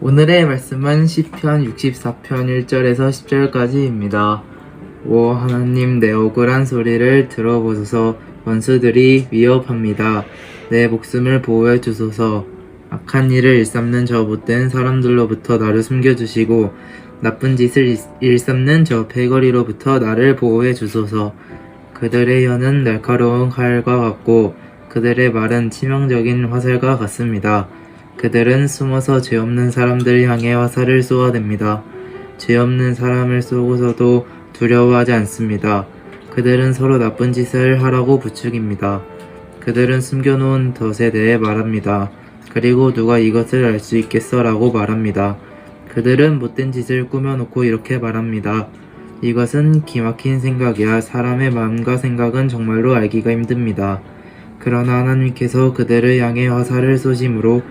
오늘의 말씀은 시편 64편 1절에서 10절까지입니다. 오 하나님, 내 억울한 소리를 들어보소서. 원수들이 위협합니다. 내 목숨을 보호해 주소서. 악한 일을 일삼는 저 못된 사람들로부터 나를 숨겨주시고 나쁜 짓을 일삼는 저 패거리로부터 나를 보호해 주소서. 그들의 혀는 날카로운 칼과 같고 그들의 말은 치명적인 화살과 같습니다. 그들은 숨어서 죄 없는 사람들을 향해 화살을 쏘아댑니다. 죄 없는 사람을 쏘고서도 두려워하지 않습니다. 그들은 서로 나쁜 짓을 하라고 부추깁니다. 그들은 숨겨놓은 덫에 대해 말합니다. 그리고 누가 이것을 알 수 있겠어? 라고 말합니다. 그들은 못된 짓을 꾸며놓고 이렇게 말합니다. 이것은 기막힌 생각이야. 사람의 마음과 생각은 정말로 알기가 힘듭니다. 그러나 하나님께서 그들을 향해 화살을 쏘심으로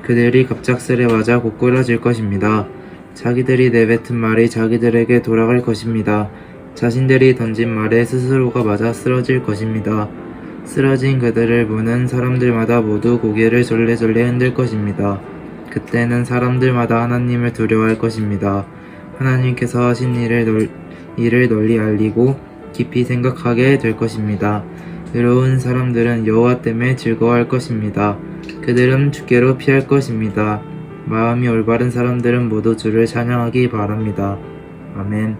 그들이 갑작스레 맞아 고꾸라질 것입니다. 자기들이 내뱉은 말이 자기들에게 돌아갈 것입니다. 자신들이 던진 말에 스스로가 맞아 쓰러질 것입니다. 쓰러진 그들을 보는 사람들마다 모두 고개를 절레절레 흔들 것입니다. 그때는 사람들마다 하나님을 두려워할 것입니다. 하나님께서 하신 일을 널리 알리고 깊이 생각하게 될 것입니다. 의로운 사람들은 여호와 때문에 즐거워할 것입니다. 그들은 주께로 피할 것입니다. 마음이 올바른 사람들은 모두 주를 찬양하기 바랍니다. 아멘.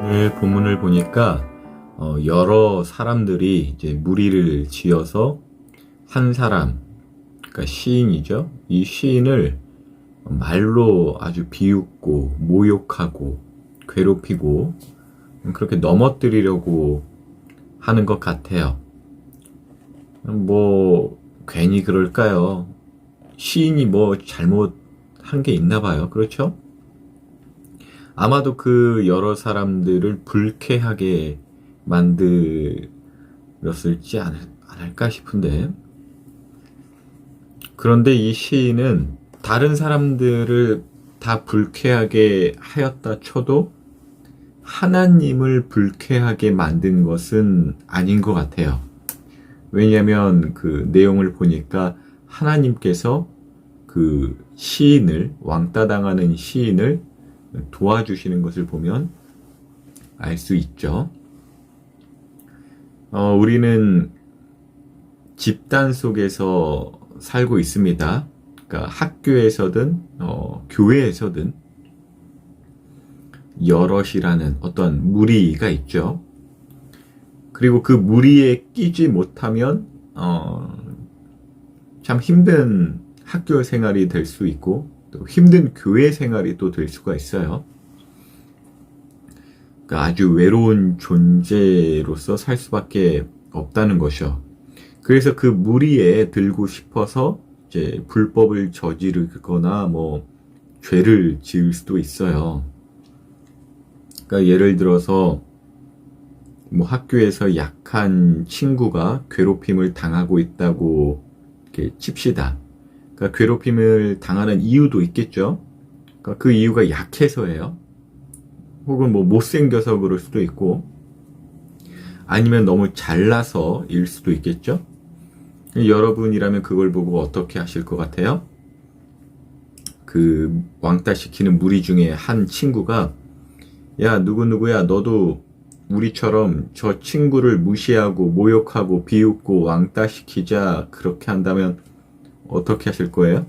오늘 본문을 보니까 여러 사람들이 이제 무리를 지어서 한 사람, 그러니까 시인이죠. 이 시인을 말로 아주 비웃고 모욕하고 괴롭히고 그렇게 넘어뜨리려고 하는 것 같아요. 뭐 괜히 그럴까요? 시인이 뭐 잘못한 게 있나 봐요. 그렇죠? 아마도 그 여러 사람들을 불쾌하게 만들었을지 않을까 싶은데, 그런데 이 시인은 다른 사람들을 다 불쾌하게 하였다 쳐도 하나님을 불쾌하게 만든 것은 아닌 것 같아요. 왜냐하면 그 내용을 보니까 하나님께서 그 시인을, 왕따 당하는 시인을 도와주시는 것을 보면 알 수 있죠. 우리는 집단 속에서 살고 있습니다. 그러니까 학교에서든 교회에서든 여럿이라는 어떤 무리가 있죠. 그리고 그 무리에 끼지 못하면 참 힘든 학교 생활이 될 수 있고 또 힘든 교회 생활이 또 될 수가 있어요. 그러니까 아주 외로운 존재로서 살 수밖에 없다는 것이요. 그래서 그 무리에 들고 싶어서 이제 불법을 저지르거나 뭐 죄를 지을 수도 있어요. 그러니까 예를 들어서 뭐 학교에서 약한 친구가 괴롭힘을 당하고 있다고 이렇게 칩시다. 그러니까 괴롭힘을 당하는 이유도 있겠죠. 그러니까 그 이유가 약해서예요. 혹은 뭐 못생겨서 그럴 수도 있고, 아니면 너무 잘나서일 수도 있겠죠. 여러분이라면 그걸 보고 어떻게 하실 것 같아요? 그 왕따시키는 무리 중에 한 친구가 야, 누구누구야, 너도 우리처럼 저 친구를 무시하고 모욕하고 비웃고 왕따시키자, 그렇게 한다면 어떻게 하실 거예요?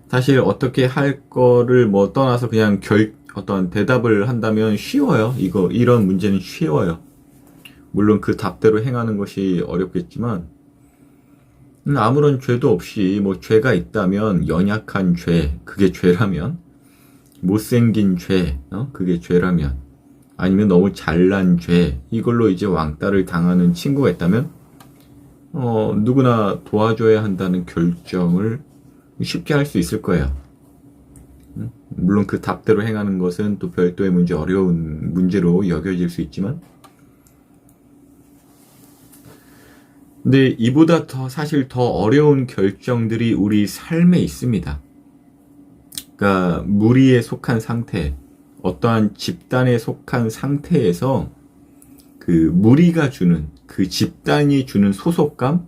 사실 어떻게 할 거를 뭐 떠나서 그냥 어떤 대답을 한다면 쉬워요. 이런 문제는 쉬워요. 물론 그 답대로 행하는 것이 어렵겠지만, 아무런 죄도 없이 뭐 죄가 있다면 연약한 죄, 그게 죄라면, 못생긴 죄, 그게 죄라면, 아니면 너무 잘난 죄, 이걸로 이제 왕따를 당하는 친구가 있다면, 누구나 도와줘야 한다는 결정을 쉽게 할 수 있을 거예요. 물론 그 답대로 행하는 것은 또 별도의 문제, 어려운 문제로 여겨질 수 있지만, 근데 이보다 사실 더 어려운 결정들이 우리 삶에 있습니다. 그러니까 무리에 속한 상태, 어떠한 집단에 속한 상태에서 그 무리가 주는, 그 집단이 주는 소속감,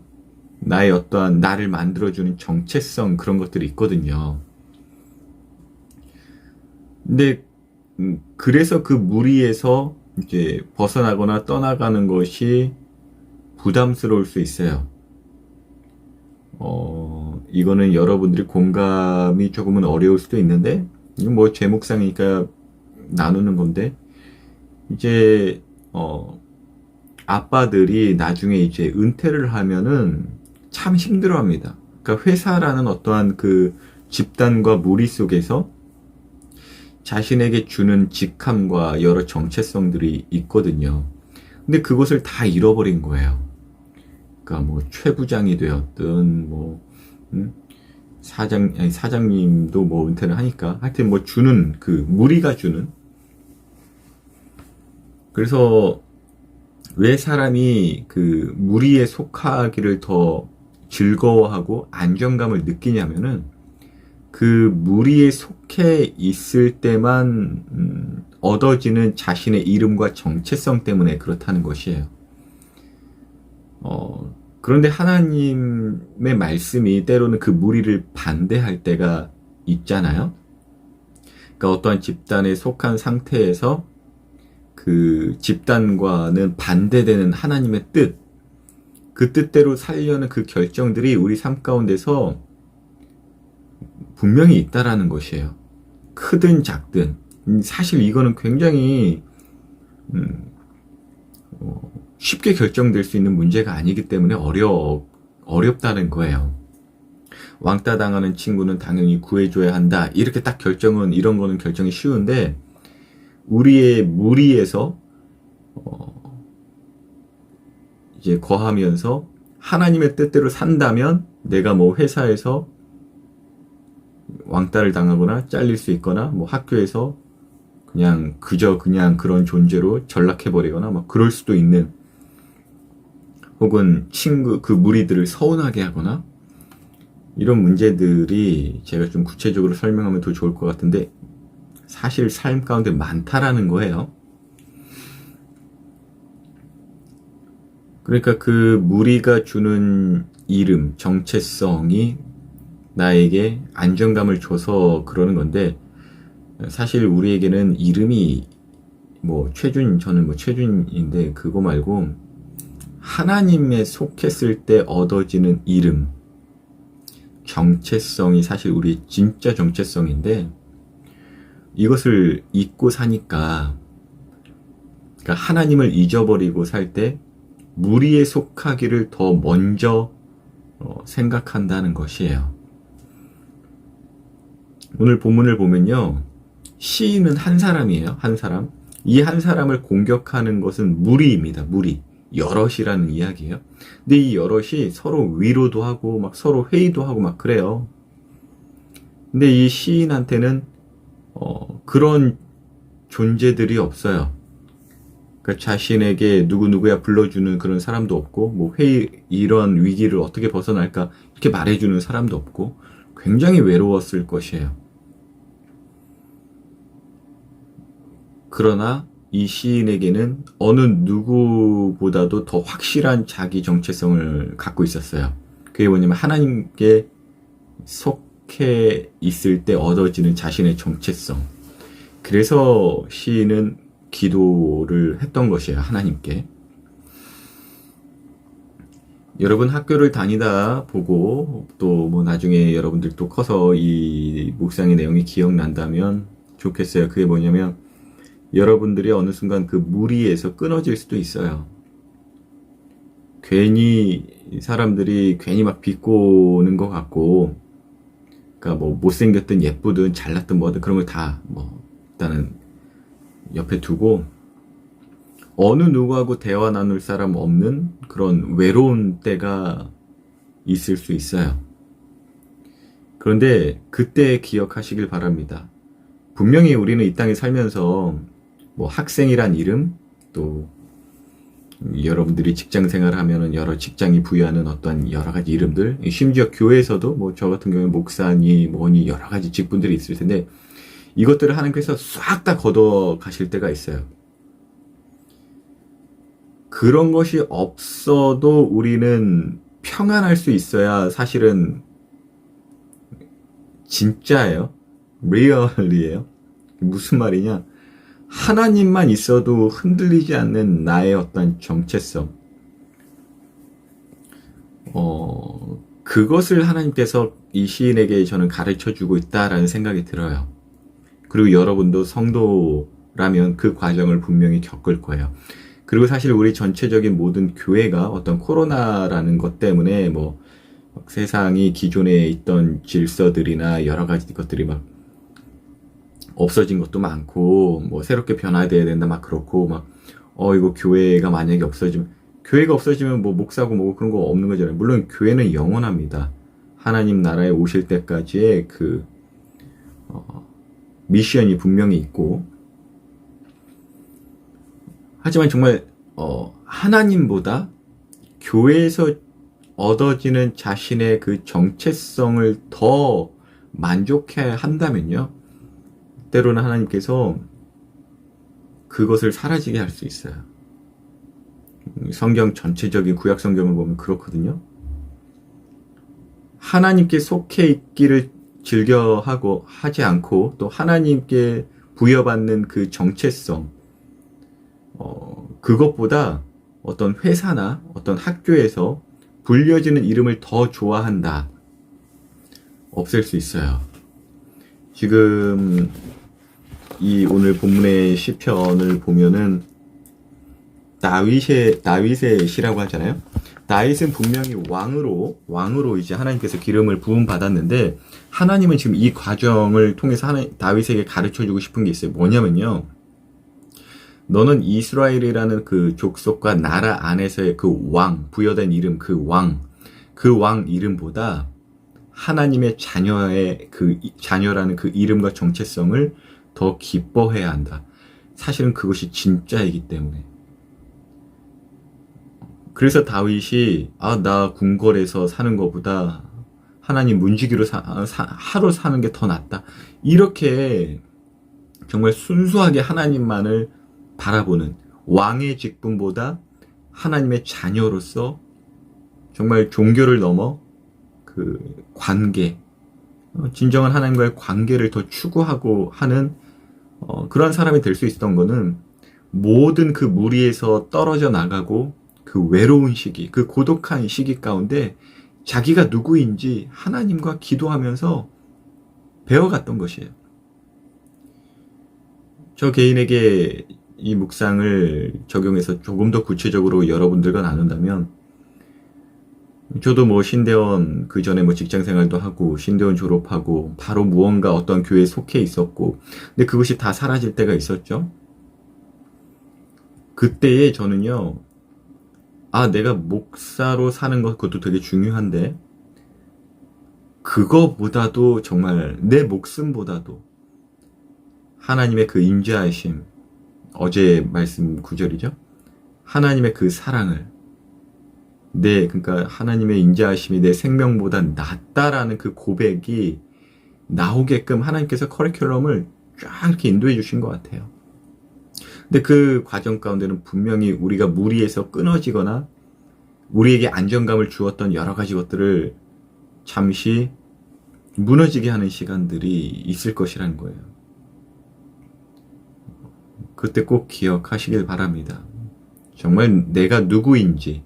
나의 어떠한 나를 만들어주는 정체성, 그런 것들이 있거든요. 근데 그래서 그 무리에서 이제 벗어나거나 떠나가는 것이 부담스러울 수 있어요. 이거는 여러분들이 공감이 조금은 어려울 수도 있는데, 이건 뭐 제목상이니까 나누는 건데, 이제 아빠들이 나중에 이제 은퇴를 하면은 참 힘들어합니다. 그러니까 회사라는 어떠한 그 집단과 무리 속에서 자신에게 주는 직함과 여러 정체성들이 있거든요. 근데 그것을 다 잃어버린 거예요. 그러니까 뭐 최부장이 되었든 뭐 사장님도 뭐 은퇴를 하니까 하여튼 뭐 주는 그 무리가 주는. 그래서 왜 사람이 그 무리에 속하기를 더 즐거워하고 안정감을 느끼냐면은 그 무리에 속해 있을 때만 얻어지는 자신의 이름과 정체성 때문에 그렇다는 것이에요. 그런데 하나님의 말씀이 때로는 그 무리를 반대할 때가 있잖아요. 그러니까 어떠한 집단에 속한 상태에서 그 집단과는 반대되는 하나님의 뜻, 그 뜻대로 살려는 그 결정들이 우리 삶 가운데서 분명히 있다라는 것이에요. 크든 작든. 사실 이거는 굉장히 쉽게 결정될 수 있는 문제가 아니기 때문에 어렵다는 거예요. 왕따 당하는 친구는 당연히 구해줘야 한다. 이렇게 딱 이런 거는 결정이 쉬운데, 우리의 무리에서 이제 거하면서 하나님의 뜻대로 산다면 내가 뭐 회사에서 왕따를 당하거나 잘릴 수 있거나 뭐 학교에서 그냥 그런 존재로 전락해버리거나 막 그럴 수도 있는, 혹은 그 무리들을 서운하게 하거나, 이런 문제들이 제가 좀 구체적으로 설명하면 더 좋을 것 같은데 사실 삶 가운데 많다라는 거예요. 그러니까 그 무리가 주는 이름, 정체성이 나에게 안정감을 줘서 그러는 건데, 사실 우리에게는 이름이 저는 최준인데, 그거 말고 하나님에 속했을 때 얻어지는 이름, 정체성이 사실 우리의 진짜 정체성인데, 이것을 잊고 사니까, 그러니까 하나님을 잊어버리고 살 때 무리에 속하기를 더 먼저 생각한다는 것이에요. 오늘 본문을 보면요, 시인은 한 사람이에요. 한 사람. 이 한 사람을 공격하는 것은 무리입니다. 무리. 여럿이라는 이야기예요. 근데 이 여럿이 서로 위로도 하고 막 서로 회의도 하고 막 그래요. 근데 이 시인한테는 그런 존재들이 없어요. 그러니까 자신에게 누구누구야 불러주는 그런 사람도 없고, 뭐 이런 위기를 어떻게 벗어날까 이렇게 말해주는 사람도 없고, 굉장히 외로웠을 것이에요. 그러나 이 시인에게는 어느 누구보다도 더 확실한 자기 정체성을 갖고 있었어요. 그게 뭐냐면 하나님께 속해 있을 때 얻어지는 자신의 정체성. 그래서 시인은 기도를 했던 것이에요. 하나님께. 여러분 학교를 다니다 보고 또 뭐 나중에 여러분들 또 커서 이 묵상의 내용이 기억난다면 좋겠어요. 그게 뭐냐면, 여러분들이 어느 순간 그 무리에서 끊어질 수도 있어요. 괜히 사람들이 괜히 막 비꼬는 것 같고, 그러니까 뭐 못생겼든 예쁘든 잘났든 뭐든 그런 걸 다 일단은 옆에 두고, 어느 누구하고 대화 나눌 사람 없는 그런 외로운 때가 있을 수 있어요. 그런데 그때 기억하시길 바랍니다. 분명히 우리는 이 땅에 살면서 학생이란 이름, 또 여러분들이 직장 생활을 하면은 여러 직장이 부여하는 어떠한 여러 가지 이름들, 심지어 교회에서도 저 같은 경우에 목사니 뭐니 여러 가지 직분들이 있을 텐데, 이것들을 하나님께서 싹 다 걷어 가실 때가 있어요. 그런 것이 없어도 우리는 평안할 수 있어야 사실은 진짜예요. 리얼이에요. 무슨 말이냐? 하나님만 있어도 흔들리지 않는 나의 어떤 정체성. 그것을 하나님께서 이 시인에게 저는 가르쳐 주고 있다라는 생각이 들어요. 그리고 여러분도 성도라면 그 과정을 분명히 겪을 거예요. 그리고 사실 우리 전체적인 모든 교회가 어떤 코로나라는 것 때문에 뭐 세상이 기존에 있던 질서들이나 여러 가지 것들이 막 없어진 것도 많고 뭐 새롭게 변화돼야 된다 막 그렇고 막 이거 교회가 만약에 없어지면 뭐 목사고 뭐고 그런 거 없는 거잖아요. 물론 교회는 영원합니다. 하나님 나라에 오실 때까지의 그 미션이 분명히 있고, 하지만 정말 하나님보다 교회에서 얻어지는 자신의 그 정체성을 더 만족해야 한다면요, 때로는 하나님께서 그것을 사라지게 할 수 있어요. 성경 전체적인 구약 성경을 보면 그렇거든요. 하나님께 속해 있기를 즐겨하고 하지 않고 또 하나님께 부여받는 그 정체성, 그것보다 어떤 회사나 어떤 학교에서 불려지는 이름을 더 좋아한다. 없앨 수 있어요. 지금 이 오늘 본문의 시편을 보면은 다윗의 시라고 하잖아요. 다윗은 분명히 왕으로 이제 하나님께서 기름을 부음 받았는데, 하나님은 지금 이 과정을 통해서 다윗에게 가르쳐 주고 싶은 게 있어요. 뭐냐면요, 너는 이스라엘이라는 그 족속과 나라 안에서의 그 왕, 부여된 이름, 그 왕 이름보다 하나님의 자녀라는 그 이름과 정체성을 더 기뻐해야 한다. 사실은 그것이 진짜이기 때문에. 그래서 다윗이 나 궁궐에서 사는 것보다 하나님 문지기로 하루 사는 게 더 낫다. 이렇게 정말 순수하게 하나님만을 바라보는, 왕의 직분보다 하나님의 자녀로서 정말 종교를 넘어 그 관계, 진정한 하나님과의 관계를 더 추구하고 하는 그런 사람이 될 수 있었던 거는, 모든 그 무리에서 떨어져 나가고 그 외로운 시기, 그 고독한 시기 가운데 자기가 누구인지 하나님과 기도하면서 배워갔던 것이에요. 저 개인에게 이 묵상을 적용해서 조금 더 구체적으로 여러분들과 나눈다면, 저도 뭐 신대원, 그 전에 뭐 직장 생활도 하고 신대원 졸업하고 바로 무언가 어떤 교회에 속해 있었고, 근데 그것이 다 사라질 때가 있었죠. 그때에 저는요, 내가 목사로 사는 것, 그것도 되게 중요한데, 그거보다도 정말 내 목숨보다도 하나님의 그 인자하심, 어제 말씀 구절이죠. 하나님의 그 사랑을, 그러니까 하나님의 인자하심이 내 생명보다 낫다라는 그 고백이 나오게끔 하나님께서 커리큘럼을 쫙 이렇게 인도해 주신 것 같아요. 근데 그 과정 가운데는 분명히 우리가 무리에서 끊어지거나 우리에게 안정감을 주었던 여러 가지 것들을 잠시 무너지게 하는 시간들이 있을 것이라는 거예요. 그때 꼭 기억하시길 바랍니다. 정말 내가 누구인지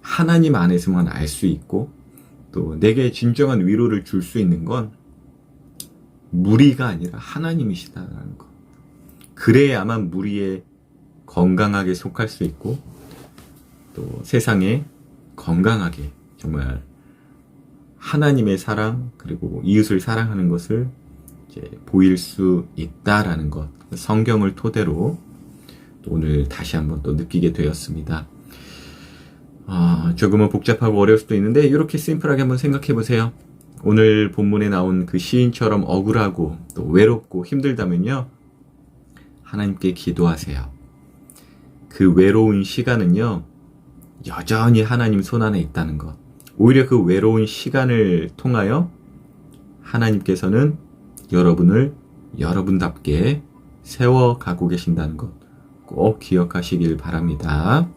하나님 안에서만 알 수 있고, 또 내게 진정한 위로를 줄 수 있는 건 무리가 아니라 하나님이시다라는 것. 그래야만 무리에 건강하게 속할 수 있고, 또 세상에 건강하게 정말 하나님의 사랑, 그리고 이웃을 사랑하는 것을 이제 보일 수 있다라는 것, 성경을 토대로 또 오늘 다시 한번 또 느끼게 되었습니다. 조금은 복잡하고 어려울 수도 있는데 이렇게 심플하게 한번 생각해 보세요. 오늘 본문에 나온 그 시인처럼 억울하고 또 외롭고 힘들다면요, 하나님께 기도하세요. 그 외로운 시간은요, 여전히 하나님 손안에 있다는 것. 오히려 그 외로운 시간을 통하여 하나님께서는 여러분을 여러분답게 세워가고 계신다는 것 꼭 기억하시길 바랍니다.